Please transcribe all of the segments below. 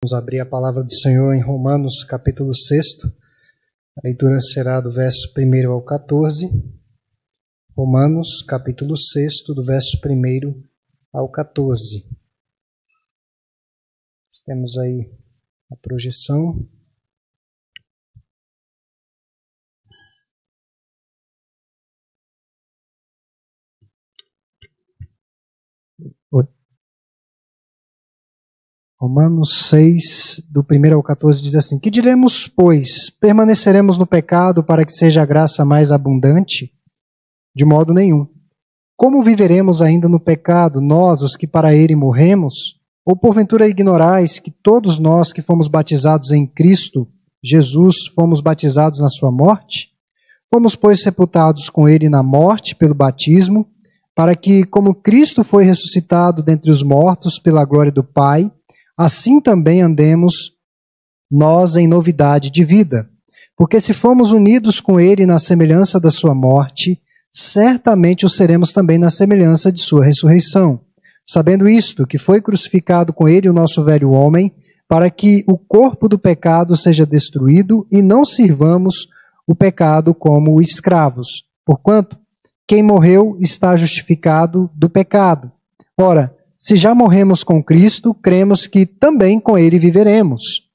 Vamos abrir a palavra do Senhor em Romanos, capítulo 6. A leitura será do verso 1 ao 14. Romanos, capítulo 6, do verso 1 ao 14. Temos aí a projeção. Romanos 6, do 1 ao 14, diz assim: Que diremos, pois? Permaneceremos no pecado para que seja a graça mais abundante? De modo nenhum. Como viveremos ainda no pecado, nós, os que para ele morremos? Ou porventura ignorais que todos nós que fomos batizados em Cristo Jesus fomos batizados na sua morte? Fomos, pois, sepultados com ele na morte pelo batismo, para que, como Cristo foi ressuscitado dentre os mortos pela glória do Pai, assim também andemos nós em novidade de vida. Porque se fomos unidos com ele na semelhança da sua morte, certamente o seremos também na semelhança de sua ressurreição. Sabendo isto, que foi crucificado com ele o nosso velho homem, para que o corpo do pecado seja destruído e não sirvamos o pecado como escravos. Porquanto, quem morreu está justificado do pecado. Ora, se já morremos com Cristo, cremos que também com ele viveremos.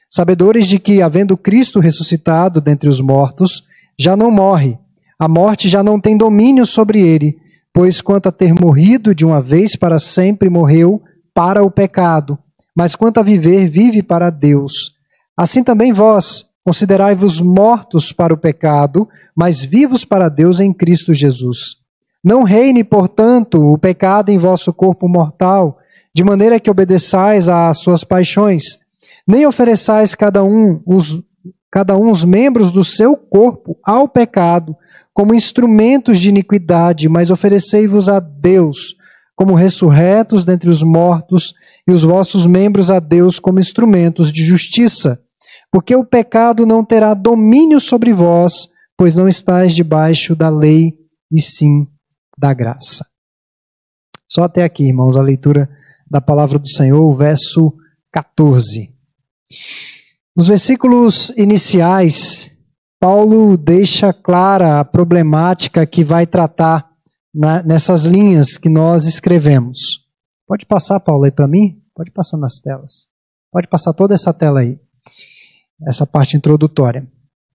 Sabedores de que, havendo Cristo ressuscitado dentre os mortos, já não morre. A morte já não tem domínio sobre ele, pois quanto a ter morrido de uma vez para sempre, morreu para o pecado. Mas quanto a viver, vive para Deus. Assim também vós, considerai-vos mortos para o pecado, mas vivos para Deus em Cristo Jesus. Não reine, portanto, o pecado em vosso corpo mortal, de maneira que obedeçais às suas paixões. Nem ofereçais cada um os membros do seu corpo ao pecado, como instrumentos de iniquidade, mas oferecei-vos a Deus, como ressurretos dentre os mortos, e os vossos membros a Deus como instrumentos de justiça. Porque o pecado não terá domínio sobre vós, pois não estáis debaixo da lei, e sim da graça. Só até aqui, irmãos, a leitura da palavra do Senhor, o verso 14. Nos versículos iniciais, Paulo deixa clara a problemática que vai tratar nessas linhas que nós escrevemos. Pode passar, Paulo, aí para mim? Pode passar nas telas. Pode passar toda essa tela aí. Essa parte introdutória.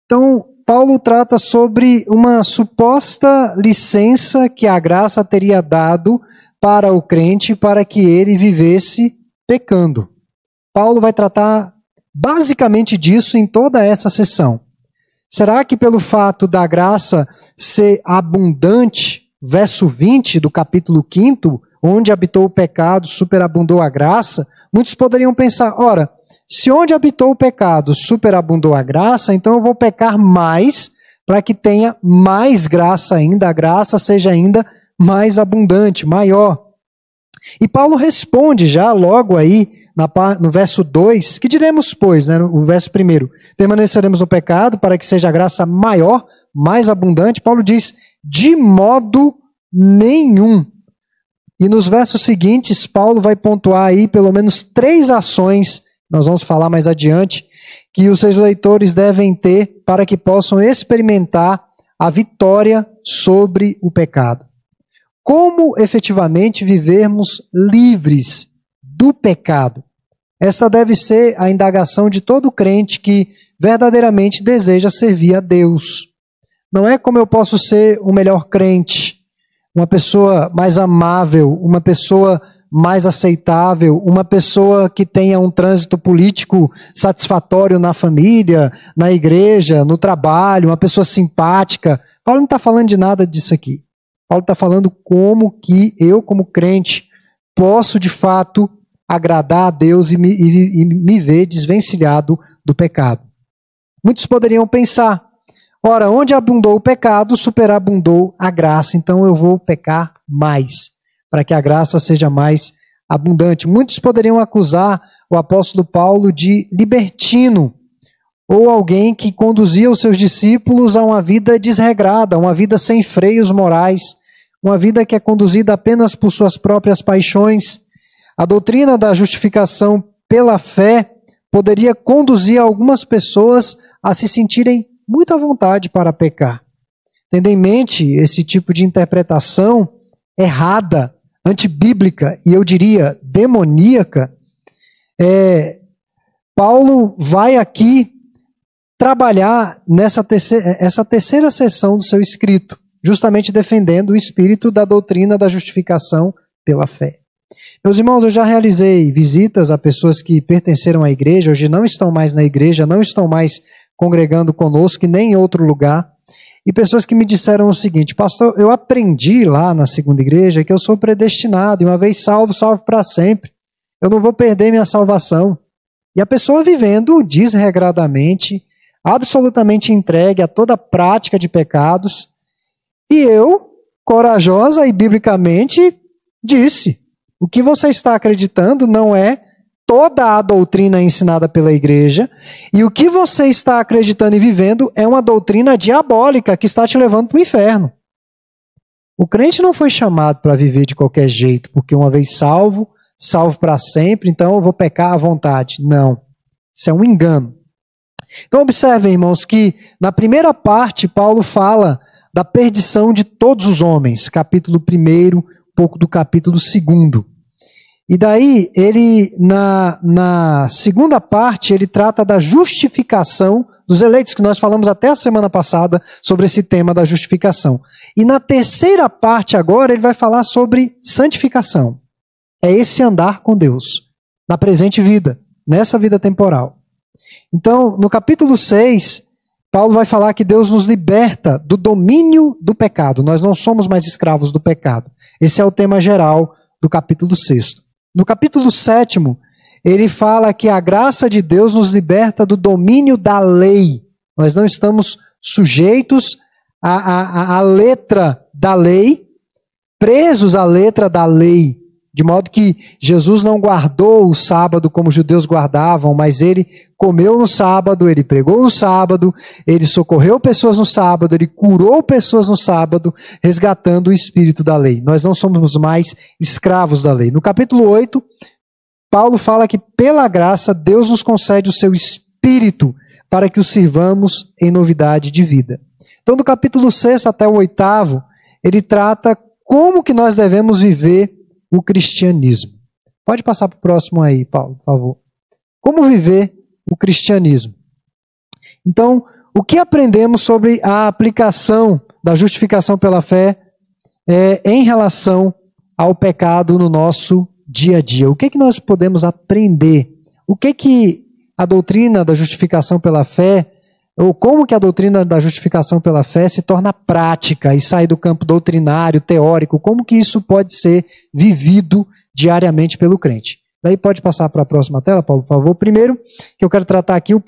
Então, Paulo trata sobre uma suposta licença que a graça teria dado para o crente para que ele vivesse pecando. Paulo vai tratar basicamente disso em toda essa sessão. Será que pelo fato da graça ser abundante, verso 20 do capítulo 5, onde habitou o pecado, superabundou a graça, muitos poderiam pensar, ora, se onde habitou o pecado superabundou a graça, então eu vou pecar mais para que tenha mais graça ainda, a graça seja ainda mais abundante, maior. E Paulo responde já logo aí no verso 2, que diremos, pois, né, o verso 1, permaneceremos no pecado para que seja a graça maior, mais abundante. Paulo diz, de modo nenhum. E nos versos seguintes, Paulo vai pontuar aí pelo menos 3 ações, nós vamos falar mais adiante, que os seus leitores devem ter para que possam experimentar a vitória sobre o pecado. Como efetivamente vivermos livres do pecado? Essa deve ser a indagação de todo crente que verdadeiramente deseja servir a Deus. Não é como eu posso ser o melhor crente, uma pessoa mais amável, uma pessoa mais aceitável, uma pessoa que tenha um trânsito político satisfatório na família, na igreja, no trabalho, uma pessoa simpática. Paulo não está falando de nada disso aqui. Paulo está falando como que eu, como crente, posso de fato agradar a Deus e me ver desvencilhado do pecado. Muitos poderiam pensar, ora, onde abundou o pecado, superabundou a graça, então eu vou pecar mais, para que a graça seja mais abundante. Muitos poderiam acusar o apóstolo Paulo de libertino, ou alguém que conduzia os seus discípulos a uma vida desregrada, uma vida sem freios morais, uma vida que é conduzida apenas por suas próprias paixões. A doutrina da justificação pela fé poderia conduzir algumas pessoas a se sentirem muito à vontade para pecar. Tendo em mente esse tipo de interpretação errada, antibíblica e eu diria demoníaca, Paulo vai aqui trabalhar essa terceira seção do seu escrito, justamente defendendo o espírito da doutrina da justificação pela fé. Meus irmãos, eu já realizei visitas a pessoas que pertenceram à igreja, hoje não estão mais na igreja, não estão mais congregando conosco, nem em outro lugar, e pessoas que me disseram o seguinte: pastor, eu aprendi lá na segunda igreja que eu sou predestinado, e uma vez salvo, salvo para sempre, eu não vou perder minha salvação. E a pessoa vivendo desregradamente, absolutamente entregue a toda prática de pecados, e eu, corajosa e biblicamente, disse: o que você está acreditando não é toda a doutrina ensinada pela igreja, e o que você está acreditando e vivendo é uma doutrina diabólica que está te levando para o inferno. O crente não foi chamado para viver de qualquer jeito, porque uma vez salvo, salvo para sempre, então eu vou pecar à vontade. Não, isso é um engano. Então observem, irmãos, que na primeira parte Paulo fala da perdição de todos os homens, capítulo 1, pouco do capítulo 2. E daí, ele, na segunda parte, ele trata da justificação dos eleitos, que nós falamos até a semana passada sobre esse tema da justificação. E na terceira parte agora, ele vai falar sobre santificação. É esse andar com Deus, na presente vida, nessa vida temporal. Então, no capítulo 6, Paulo vai falar que Deus nos liberta do domínio do pecado. Nós não somos mais escravos do pecado. Esse é o tema geral do capítulo 6. No capítulo 7, ele fala que a graça de Deus nos liberta do domínio da lei. Nós não estamos sujeitos à letra da lei, presos à letra da lei, de modo que Jesus não guardou o sábado como os judeus guardavam, mas ele comeu no sábado, ele pregou no sábado, ele socorreu pessoas no sábado, ele curou pessoas no sábado, resgatando o espírito da lei. Nós não somos mais escravos da lei. No capítulo 8, Paulo fala que pela graça Deus nos concede o seu espírito para que o sirvamos em novidade de vida. Então do capítulo 6 até o 8, ele trata como que nós devemos viver o cristianismo. Pode passar para o próximo aí, Paulo, por favor. Como viver o cristianismo? Então, o que aprendemos sobre a aplicação da justificação pela fé em relação ao pecado no nosso dia a dia? O que nós podemos aprender? O que a doutrina da justificação pela fé, ou como que a doutrina da justificação pela fé se torna prática e sai do campo doutrinário, teórico, como que isso pode ser vivido diariamente pelo crente? Daí pode passar para a próxima tela, Paulo, por favor. Primeiro, que eu quero tratar aqui o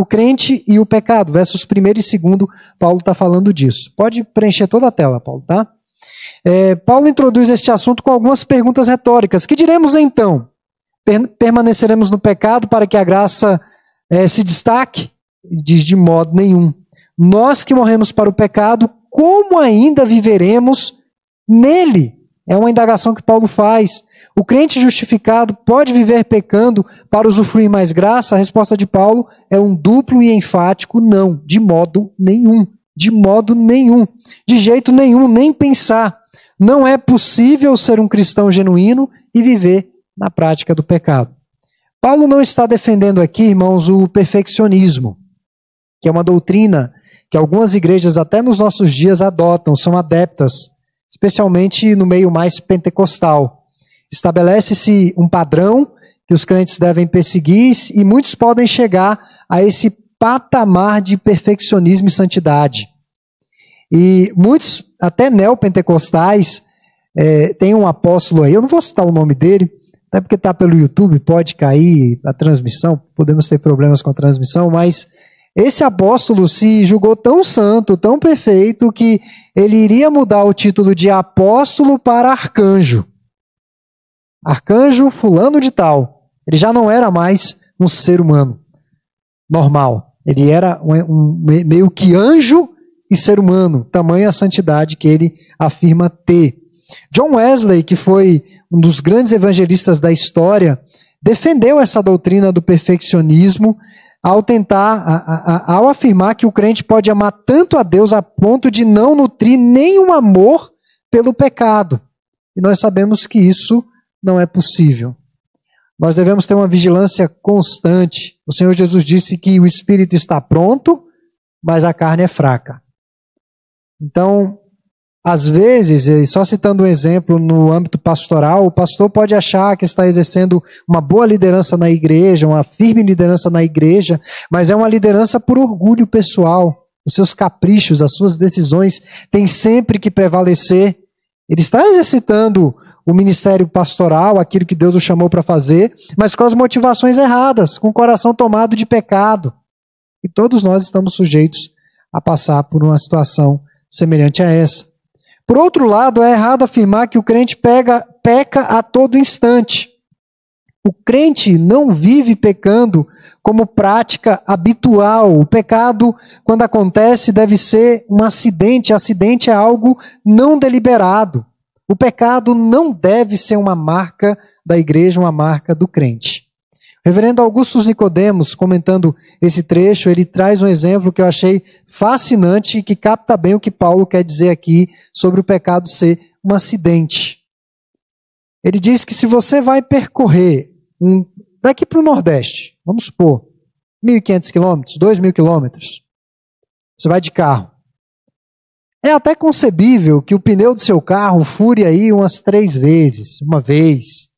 crente e o pecado, versos 1 e 2, Paulo está falando disso. Pode preencher toda a tela, Paulo, tá? Paulo introduz este assunto com algumas perguntas retóricas. Que diremos então? Permaneceremos no pecado para que a graça se destaque? Ele diz: de modo nenhum. Nós que morremos para o pecado, como ainda viveremos nele? É uma indagação que Paulo faz. O crente justificado pode viver pecando para usufruir mais graça? A resposta de Paulo é um duplo e enfático não. De modo nenhum. De modo nenhum. De jeito nenhum, nem pensar. Não é possível ser um cristão genuíno e viver na prática do pecado. Paulo não está defendendo aqui, irmãos, o perfeccionismo, que é uma doutrina que algumas igrejas até nos nossos dias adotam, são adeptas, especialmente no meio mais pentecostal. Estabelece-se um padrão que os crentes devem perseguir e muitos podem chegar a esse patamar de perfeccionismo e santidade. E muitos, até neopentecostais, tem um apóstolo aí, eu não vou citar o nome dele, até porque está pelo YouTube, pode cair a transmissão, podemos ter problemas com a transmissão, mas esse apóstolo se julgou tão santo, tão perfeito, que ele iria mudar o título de apóstolo para arcanjo. Arcanjo fulano de tal. Ele já não era mais um ser humano normal. Ele era meio que anjo e ser humano, tamanha a santidade que ele afirma ter. John Wesley, que foi um dos grandes evangelistas da história, defendeu essa doutrina do perfeccionismo ao ao afirmar que o crente pode amar tanto a Deus a ponto de não nutrir nenhum amor pelo pecado. E nós sabemos que isso não é possível. Nós devemos ter uma vigilância constante. O Senhor Jesus disse que o espírito está pronto, mas a carne é fraca. Então, às vezes, só citando um exemplo no âmbito pastoral, o pastor pode achar que está exercendo uma boa liderança na igreja, uma firme liderança na igreja, mas é uma liderança por orgulho pessoal. Os seus caprichos, as suas decisões têm sempre que prevalecer. Ele está exercitando o ministério pastoral, aquilo que Deus o chamou para fazer, mas com as motivações erradas, com o coração tomado de pecado. E todos nós estamos sujeitos a passar por uma situação semelhante a essa. Por outro lado, é errado afirmar que o crente peca a todo instante. O crente não vive pecando como prática habitual. O pecado, quando acontece, deve ser um acidente. Acidente é algo não deliberado. O pecado não deve ser uma marca da igreja, uma marca do crente. O reverendo Augusto Nicodemos, comentando esse trecho, ele traz um exemplo que eu achei fascinante e que capta bem o que Paulo quer dizer aqui sobre o pecado ser um acidente. Ele diz que se você vai percorrer daqui para o Nordeste, vamos supor, 1.500 quilômetros, 2.000 quilômetros, você vai de carro. É até concebível que o pneu do seu carro fure aí umas 3 vezes, uma vez,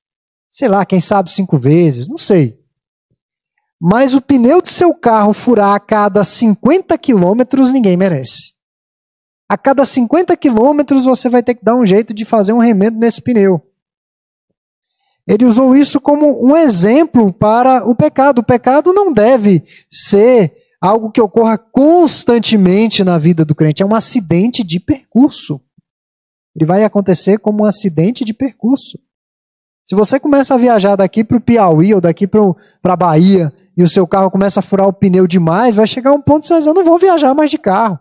sei lá, quem sabe 5 vezes, não sei. Mas o pneu do seu carro furar a cada 50 quilômetros, ninguém merece. A cada 50 quilômetros você vai ter que dar um jeito de fazer um remendo nesse pneu. Ele usou isso como um exemplo para o pecado. O pecado não deve ser algo que ocorra constantemente na vida do crente. É um acidente de percurso. Ele vai acontecer como um acidente de percurso. Se você começa a viajar daqui para o Piauí ou daqui para a Bahia e o seu carro começa a furar o pneu demais, vai chegar um ponto que você vai dizer, eu não vou viajar mais de carro.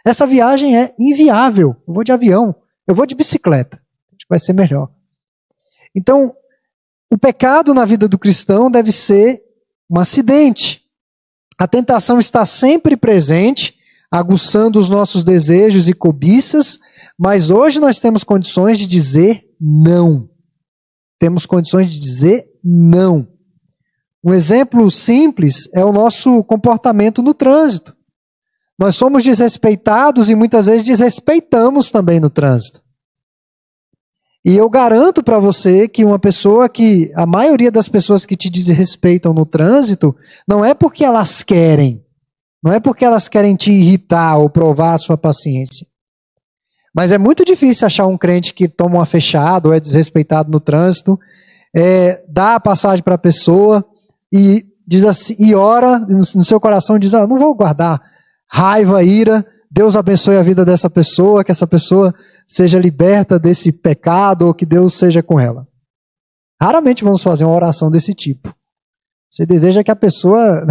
Essa viagem é inviável. Eu vou de avião, eu vou de bicicleta. Acho que vai ser melhor. Então, o pecado na vida do cristão deve ser um acidente. A tentação está sempre presente, aguçando os nossos desejos e cobiças, mas hoje nós temos condições de dizer não. Temos condições de dizer não. Um exemplo simples é o nosso comportamento no trânsito. Nós somos desrespeitados e muitas vezes desrespeitamos também no trânsito. E eu garanto para você que a maioria das pessoas que te desrespeitam no trânsito, não é porque elas querem, não é porque elas querem te irritar ou provar a sua paciência. Mas é muito difícil achar um crente que toma uma fechada ou é desrespeitado no trânsito, dá a passagem para a pessoa e diz assim, e ora no seu coração, diz, não vou guardar raiva, ira, Deus abençoe a vida dessa pessoa, que essa pessoa seja liberta desse pecado ou que Deus seja com ela. Raramente vamos fazer uma oração desse tipo. Você deseja que a pessoa,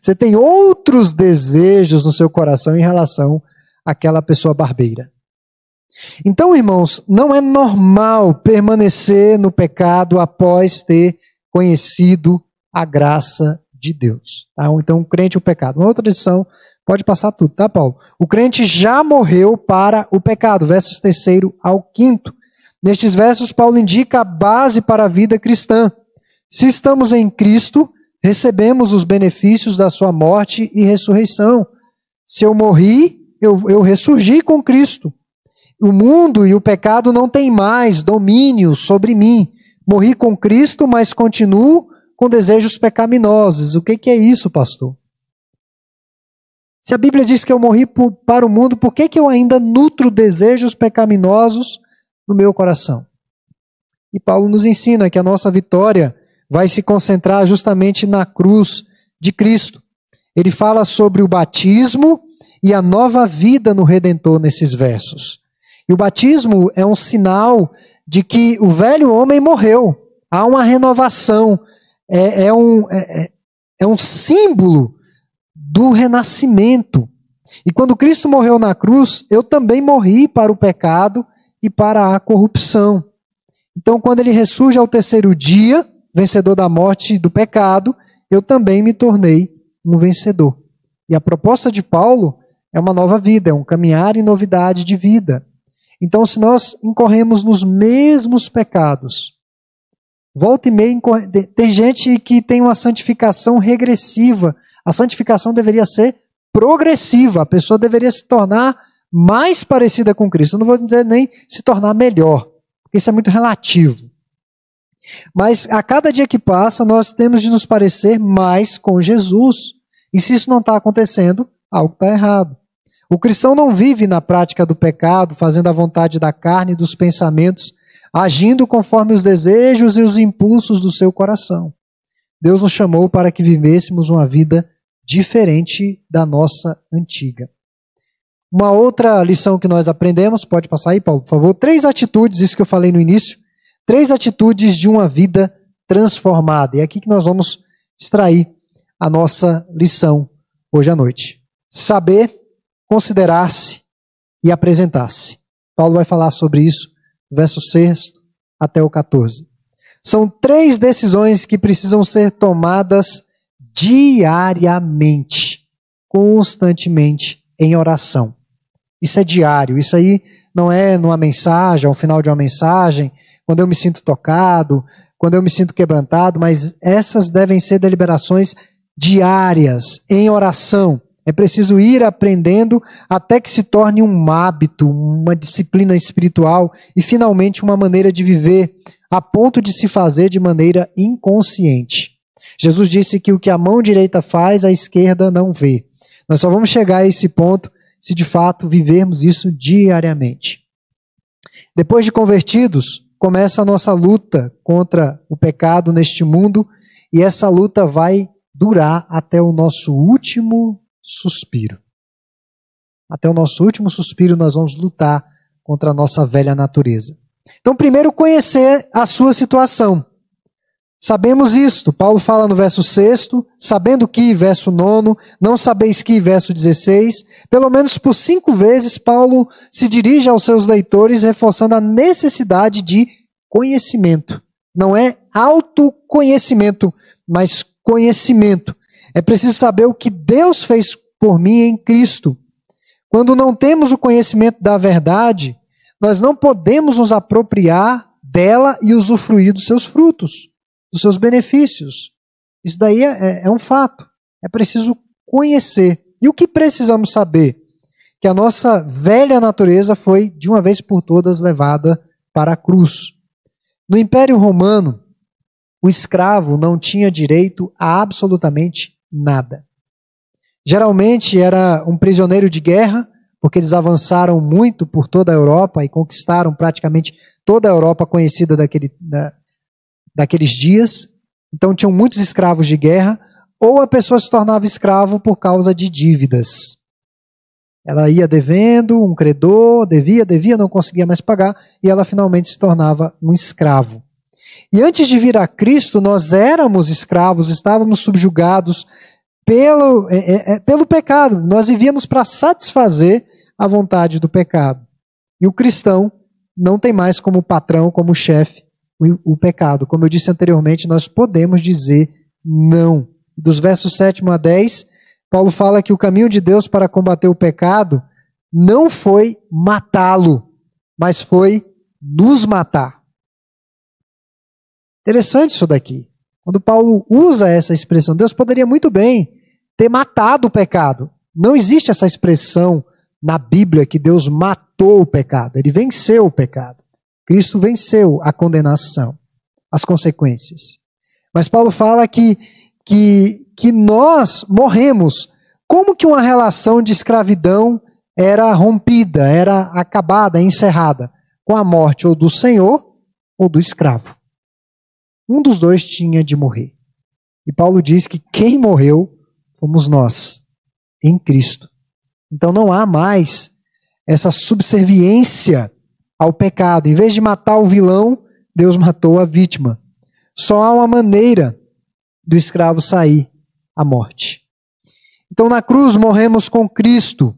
Você tem outros desejos no seu coração em relação àquela pessoa barbeira. Então, irmãos, não é normal permanecer no pecado após ter conhecido a graça de Deus. Tá? Então, o crente e o pecado. Uma outra lição, pode passar tudo, tá, Paulo? O crente já morreu para o pecado, versos 3º ao 5º. Nestes versos, Paulo indica a base para a vida cristã. Se estamos em Cristo, recebemos os benefícios da sua morte e ressurreição. Se eu morri, eu ressurgi com Cristo. O mundo e o pecado não têm mais domínio sobre mim. Morri com Cristo, mas continuo com desejos pecaminosos. O que é isso, pastor? Se a Bíblia diz que eu morri para o mundo, por que eu ainda nutro desejos pecaminosos no meu coração? E Paulo nos ensina que a nossa vitória vai se concentrar justamente na cruz de Cristo. Ele fala sobre o batismo e a nova vida no Redentor nesses versos. E o batismo é um sinal de que o velho homem morreu. Há uma renovação. É um símbolo do renascimento. E quando Cristo morreu na cruz, eu também morri para o pecado e para a corrupção. Então, quando ele ressurge ao 3º dia, vencedor da morte e do pecado, eu também me tornei um vencedor. E a proposta de Paulo é uma nova vida, é um caminhar em novidade de vida. Então, se nós incorremos nos mesmos pecados, volta e meia, tem gente que tem uma santificação regressiva. A santificação deveria ser progressiva. A pessoa deveria se tornar mais parecida com Cristo. Eu não vou dizer nem se tornar melhor, porque isso é muito relativo. Mas a cada dia que passa, nós temos de nos parecer mais com Jesus. E se isso não está acontecendo, algo está errado. O cristão não vive na prática do pecado, fazendo a vontade da carne e dos pensamentos, agindo conforme os desejos e os impulsos do seu coração. Deus nos chamou para que vivêssemos uma vida diferente da nossa antiga. Uma outra lição que nós aprendemos, pode passar aí, Paulo, por favor. 3 atitudes, isso que eu falei no início, 3 atitudes de uma vida transformada. E é aqui que nós vamos extrair a nossa lição hoje à noite. Saber, considerar-se e apresentar-se. Paulo vai falar sobre isso, verso 6 até o 14. São 3 decisões que precisam ser tomadas diariamente, constantemente, em oração. Isso é diário, isso aí não é numa mensagem, ao final de uma mensagem, quando eu me sinto tocado, quando eu me sinto quebrantado, mas essas devem ser deliberações diárias, em oração. É preciso ir aprendendo até que se torne um hábito, uma disciplina espiritual e, finalmente, uma maneira de viver a ponto de se fazer de maneira inconsciente. Jesus disse que o que a mão direita faz, a esquerda não vê. Nós só vamos chegar a esse ponto se de fato vivermos isso diariamente. Depois de convertidos, começa a nossa luta contra o pecado neste mundo e essa luta vai durar até o nosso último suspiro. Até o nosso último suspiro nós vamos lutar contra a nossa velha natureza. Então, primeiro, conhecer a sua situação. Sabemos isto. Paulo fala no verso 6, sabendo que, verso 9, não sabeis que, verso 16. Pelo menos por 5 vezes, Paulo se dirige aos seus leitores, reforçando a necessidade de conhecimento. Não é autoconhecimento, mas conhecimento. É preciso saber o que Deus fez por mim em Cristo. Quando não temos o conhecimento da verdade, nós não podemos nos apropriar dela e usufruir dos seus frutos, dos seus benefícios. Isso daí é um fato. É preciso conhecer. E o que precisamos saber? Que a nossa velha natureza foi, de uma vez por todas, levada para a cruz. No Império Romano, o escravo não tinha direito a absolutamente nada. Geralmente era um prisioneiro de guerra, porque eles avançaram muito por toda a Europa e conquistaram praticamente toda a Europa conhecida daqueles dias. Então tinham muitos escravos de guerra, ou a pessoa se tornava escravo por causa de dívidas. Ela ia devendo, um credor, devia, não conseguia mais pagar, e ela finalmente se tornava um escravo. E antes de vir a Cristo, nós éramos escravos, estávamos subjugados pelo pecado. Nós vivíamos para satisfazer a vontade do pecado. E o cristão não tem mais como patrão, como chefe, o pecado. Como eu disse anteriormente, nós podemos dizer não. Dos versos 7 a 10, Paulo fala que o caminho de Deus para combater o pecado não foi matá-lo, mas foi nos matar. Interessante isso daqui. Quando Paulo usa essa expressão, Deus poderia muito bem ter matado o pecado. Não existe essa expressão na Bíblia que Deus matou o pecado. Ele venceu o pecado. Cristo venceu a condenação, as consequências. Mas Paulo fala que nós morremos. Como que uma relação de escravidão era rompida, era acabada, encerrada? Com a morte ou do senhor ou do escravo. Um dos dois tinha de morrer. E Paulo diz que quem morreu fomos nós, em Cristo. Então não há mais essa subserviência ao pecado. Em vez de matar o vilão, Deus matou a vítima. Só há uma maneira do escravo sair, a morte. Então na cruz morremos com Cristo.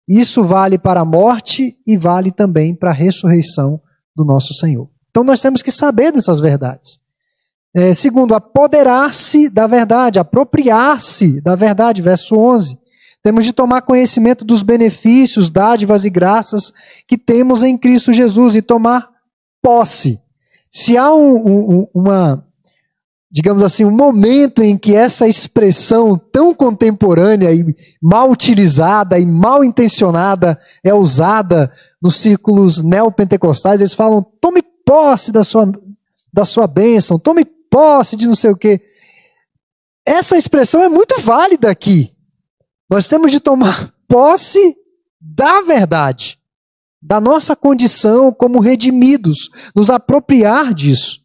Isso vale para a morte e vale também para a ressurreição do nosso Senhor. Então nós temos que saber dessas verdades. Segundo, apoderar-se da verdade, apropriar-se da verdade, verso 11. Temos de tomar conhecimento dos benefícios, dádivas e graças que temos em Cristo Jesus e tomar posse. Se há digamos assim, um momento em que essa expressão tão contemporânea e mal utilizada e mal intencionada é usada nos círculos neopentecostais, eles falam, tome posse da sua bênção, tome posse de não sei o quê. Essa expressão é muito válida aqui. Nós temos de tomar posse da verdade, da nossa condição como redimidos, nos apropriar disso.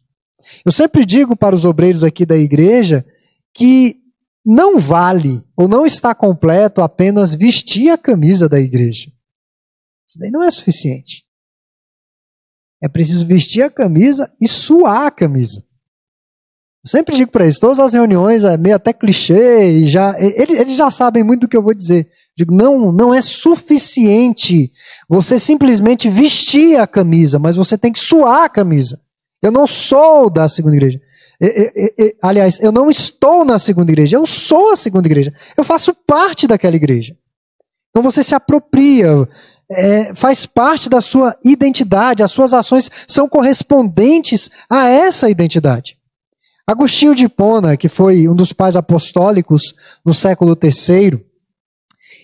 Eu sempre digo para os obreiros aqui da igreja que não vale ou não está completo apenas vestir a camisa da igreja. Isso daí não é suficiente. É preciso vestir a camisa e suar a camisa. Eu sempre digo para eles, todas as reuniões, é meio até clichê, e eles já sabem muito do que eu vou dizer. Digo, não é suficiente você simplesmente vestir a camisa, mas você tem que suar a camisa. Eu não sou da segunda igreja. Aliás, eu não estou na segunda igreja, eu sou a segunda igreja. Eu faço parte daquela igreja. Então você se apropria, faz parte da sua identidade, as suas ações são correspondentes a essa identidade. Agostinho de Hipona, que foi um dos pais apostólicos no século III,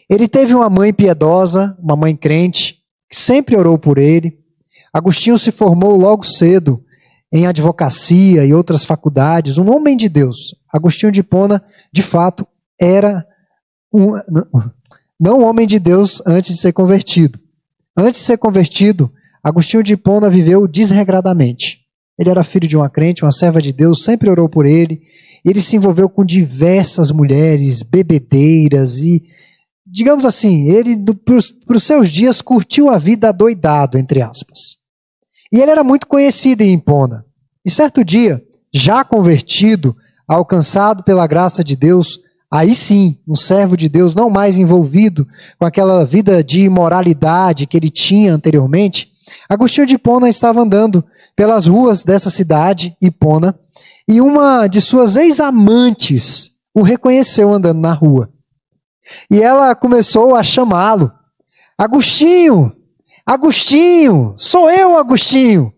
ele teve uma mãe piedosa, uma mãe crente, que sempre orou por ele. Agostinho se formou logo cedo em advocacia e outras faculdades, um homem de Deus. Agostinho de Hipona, de fato, era não um homem de Deus antes de ser convertido. Antes de ser convertido, Agostinho de Hipona viveu desregradamente. Ele era filho de uma crente, uma serva de Deus, sempre orou por ele. Ele se envolveu com diversas mulheres, bebedeiras e, digamos assim, ele, para os seus dias, curtiu a vida adoidado, entre aspas. E ele era muito conhecido em Hipona. E certo dia, já convertido, alcançado pela graça de Deus, aí sim, um servo de Deus, não mais envolvido com aquela vida de imoralidade que ele tinha anteriormente, Agostinho de Hipona estava andando pelas ruas dessa cidade, Hipona, e uma de suas ex-amantes o reconheceu andando na rua. E ela começou a chamá-lo. Agostinho! Agostinho! Sou eu, Agostinho!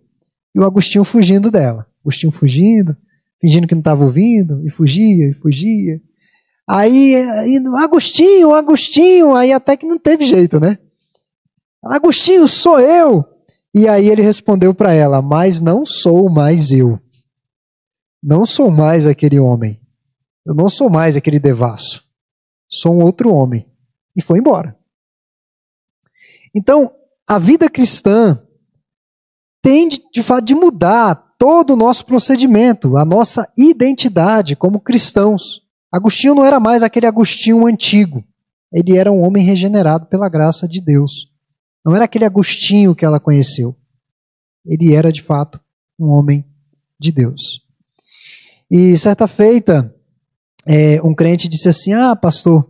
E o Agostinho fugindo dela. Agostinho fugindo, fingindo que não estava ouvindo, e fugia, e fugia. Aí, Agostinho, Agostinho! Aí até que não teve jeito, né? Agostinho, sou eu! E aí ele respondeu para ela, mas não sou mais eu. Não sou mais aquele homem. Eu não sou mais aquele devasso. Sou um outro homem. E foi embora. Então, a vida cristã tem de fato de mudar todo o nosso procedimento, a nossa identidade como cristãos. Agostinho não era mais aquele Agostinho antigo. Ele era um homem regenerado pela graça de Deus. Não era aquele Agostinho que ela conheceu. Ele era, de fato, um homem de Deus. E certa feita, um crente disse assim, pastor,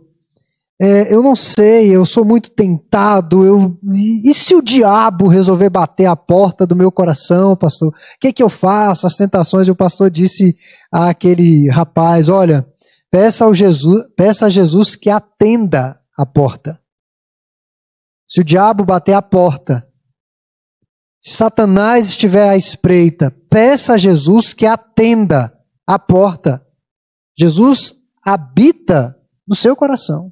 eu não sei, eu sou muito tentado, e se o diabo resolver bater a porta do meu coração, pastor? O que eu faço? As tentações, e o pastor disse àquele rapaz, olha, peça a Jesus que atenda a porta. Se o diabo bater a porta, se Satanás estiver à espreita, peça a Jesus que atenda a porta. Jesus habita no seu coração.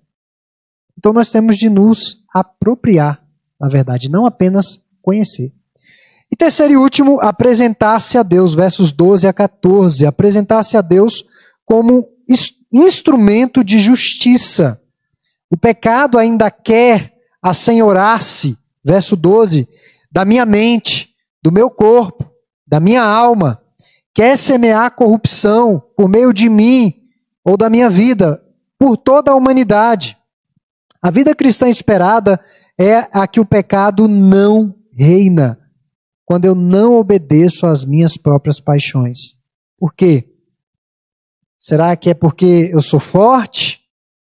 Então nós temos de nos apropriar, na verdade, não apenas conhecer. E terceiro e último, apresentar-se a Deus, versos 12 a 14. Apresentar-se a Deus como instrumento de justiça. O pecado ainda quer assenhorar-se, verso 12, da minha mente, do meu corpo, da minha alma, quer semear corrupção por meio de mim ou da minha vida, por toda a humanidade. A vida cristã esperada é a que o pecado não reina, quando eu não obedeço às minhas próprias paixões. Por quê? Será que é porque eu sou forte?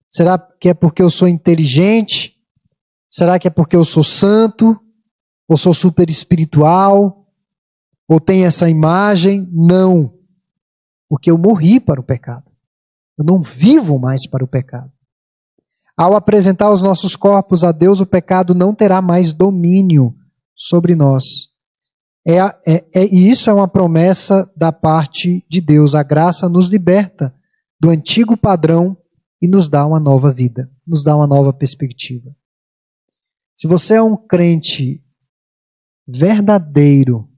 Será que é porque eu sou inteligente? Será que é porque eu sou santo? Ou sou super espiritual? Ou tenho essa imagem? Não. porque eu morri para o pecado. Eu não vivo mais para o pecado. Ao apresentar os nossos corpos a Deus, o pecado não terá mais domínio sobre nós. E isso é uma promessa da parte de Deus. A graça nos liberta do antigo padrão e nos dá uma nova vida, nos dá uma nova perspectiva. Se você é um crente verdadeiro,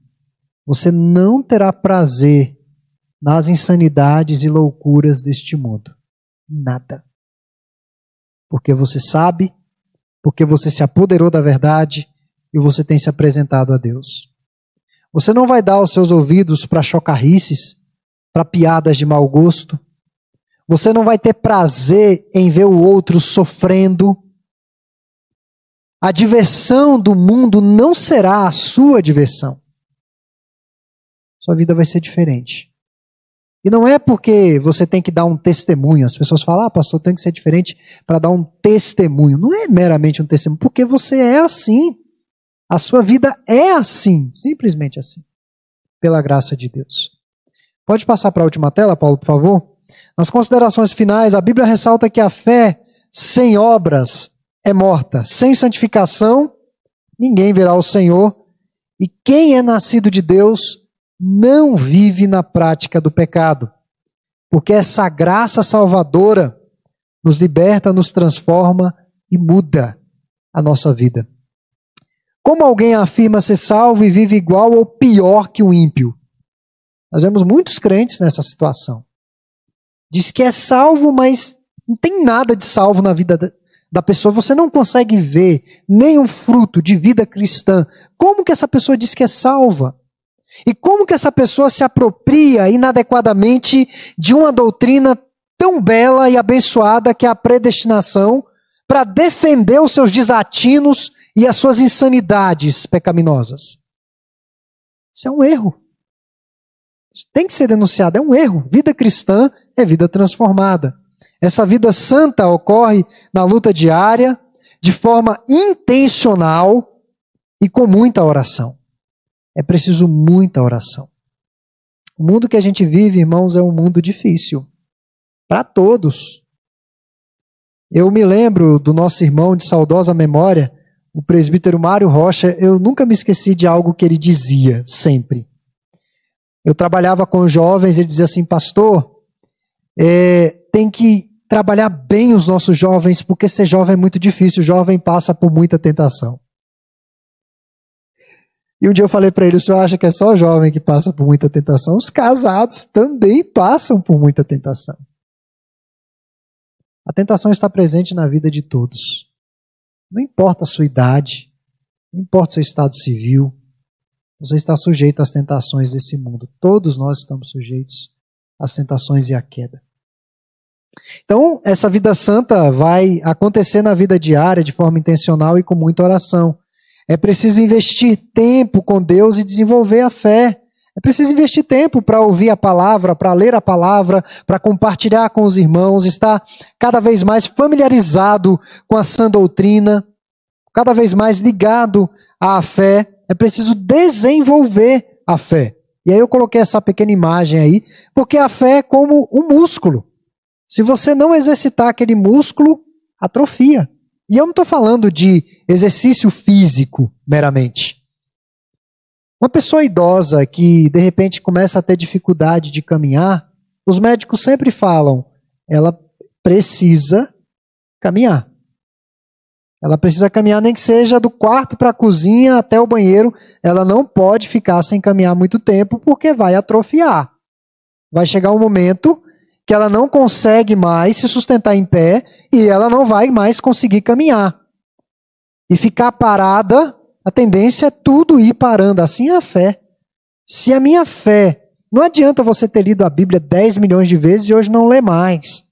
você não terá prazer nas insanidades e loucuras deste mundo. Nada. Porque você sabe, porque você se apoderou da verdade e você tem se apresentado a Deus. Você não vai dar os seus ouvidos para chocarrices, para piadas de mau gosto. Você não vai ter prazer em ver o outro sofrendo. A diversão do mundo não será a sua diversão. Sua vida vai ser diferente. E não é porque você tem que dar um testemunho. As pessoas falam, pastor, tem que ser diferente para dar um testemunho. Não é meramente um testemunho, porque você é assim. A sua vida é assim, simplesmente assim. Pela graça de Deus. Pode passar para a última tela, Paulo, por favor? Nas considerações finais, a Bíblia ressalta que a fé sem obras é morta. Sem santificação, ninguém verá o Senhor. E quem é nascido de Deus não vive na prática do pecado, porque essa graça salvadora nos liberta, nos transforma e muda a nossa vida. Como alguém afirma ser salvo e vive igual ou pior que o ímpio? Nós vemos muitos crentes nessa situação. Diz que é salvo, mas não tem nada de salvo na vida da pessoa. Você não consegue ver nenhum fruto de vida cristã. Como que essa pessoa diz que é salva? E como que essa pessoa se apropria inadequadamente de uma doutrina tão bela e abençoada que é a predestinação para defender os seus desatinos e as suas insanidades pecaminosas? Isso é um erro. Isso tem que ser denunciado, é um erro. Vida cristã é vida transformada. Essa vida santa ocorre na luta diária, de forma intencional e com muita oração. É preciso muita oração. O mundo que a gente vive, irmãos, é um mundo difícil. Para todos. Eu me lembro do nosso irmão de saudosa memória, o presbítero Mário Rocha. Eu nunca me esqueci de algo que ele dizia, sempre. Eu trabalhava com jovens, ele dizia assim, pastor, tem que trabalhar bem os nossos jovens, porque ser jovem é muito difícil, o jovem passa por muita tentação. E um dia eu falei para ele, o senhor acha que é só o jovem que passa por muita tentação? Os casados também passam por muita tentação. A tentação está presente na vida de todos. Não importa a sua idade, não importa o seu estado civil, você está sujeito às tentações desse mundo. Todos nós estamos sujeitos às tentações e à queda. Então, essa vida santa vai acontecer na vida diária de forma intencional e com muita oração. É preciso investir tempo com Deus e desenvolver a fé. É preciso investir tempo para ouvir a palavra, para ler a palavra, para compartilhar com os irmãos, estar cada vez mais familiarizado com a sã doutrina, cada vez mais ligado à fé. É preciso desenvolver a fé. E aí eu coloquei essa pequena imagem aí, porque a fé é como um músculo. Se você não exercitar aquele músculo, atrofia. E eu não estou falando de exercício físico meramente. Uma pessoa idosa que de repente começa a ter dificuldade de caminhar, os médicos sempre falam, ela precisa caminhar. Ela precisa caminhar nem que seja do quarto para a cozinha até o banheiro. Ela não pode ficar sem caminhar muito tempo porque vai atrofiar. Vai chegar um momento que ela não consegue mais se sustentar em pé e ela não vai mais conseguir caminhar. E ficar parada, a tendência é tudo ir parando. Assim é a fé. Se a minha fé... Não adianta você ter lido a Bíblia 10 milhões de vezes e hoje não ler mais.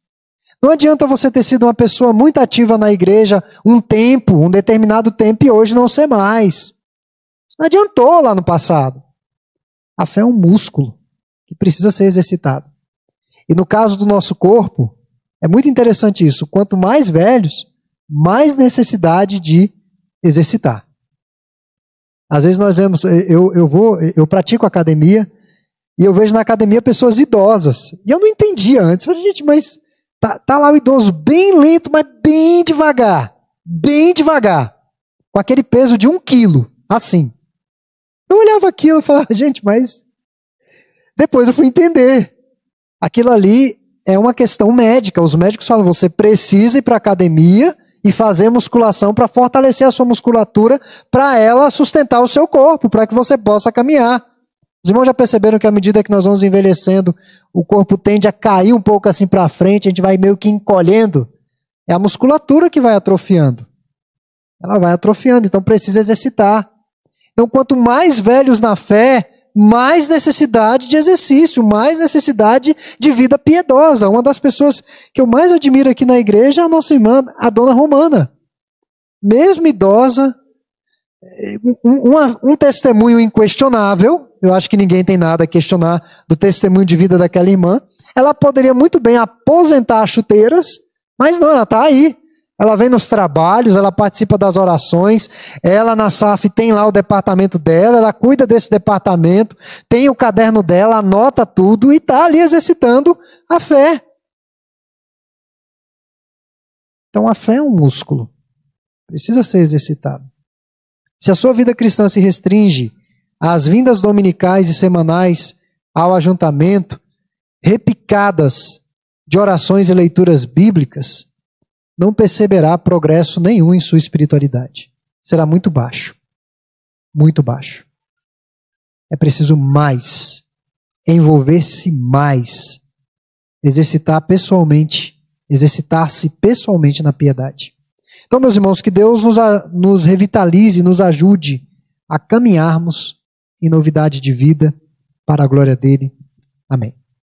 Não adianta você ter sido uma pessoa muito ativa na igreja um determinado tempo e hoje não ser mais. Isso não adiantou lá no passado. A fé é um músculo que precisa ser exercitado. E no caso do nosso corpo, é muito interessante isso. Quanto mais velhos, mais necessidade de exercitar. Às vezes nós vemos, eu pratico academia E eu vejo na academia pessoas idosas. E eu não entendia antes. Eu falei, gente, mas tá lá o idoso bem lento, mas bem devagar. Bem devagar. Com aquele peso de 1 quilo. Assim. Eu olhava aquilo e falava, gente, mas... Depois eu fui entender. Aquilo ali é uma questão médica. Os médicos falam, você precisa ir para a academia e fazer musculação para fortalecer a sua musculatura, para ela sustentar o seu corpo, para que você possa caminhar. Os irmãos já perceberam que à medida que nós vamos envelhecendo, o corpo tende a cair um pouco assim para frente, a gente vai meio que encolhendo. É a musculatura que vai atrofiando. Ela vai atrofiando, então precisa exercitar. Então, quanto mais velhos na fé, mais necessidade de exercício, mais necessidade de vida piedosa. Uma das pessoas que eu mais admiro aqui na igreja é a nossa irmã, a dona Romana. Mesmo idosa, um testemunho inquestionável, eu acho que ninguém tem nada a questionar do testemunho de vida daquela irmã. Ela poderia muito bem aposentar as chuteiras, mas não, ela está aí. Ela vem nos trabalhos, ela participa das orações, ela na SAF tem lá o departamento dela, ela cuida desse departamento, tem o caderno dela, anota tudo e está ali exercitando a fé. Então a fé é um músculo, precisa ser exercitado. Se a sua vida cristã se restringe às vindas dominicais e semanais ao ajuntamento, repicadas de orações e leituras bíblicas, não perceberá progresso nenhum em sua espiritualidade. Será muito baixo. Muito baixo. É preciso mais. Envolver-se mais. Exercitar-se pessoalmente na piedade. Então, meus irmãos, que Deus nos revitalize, nos ajude a caminharmos em novidade de vida para a glória dele. Amém.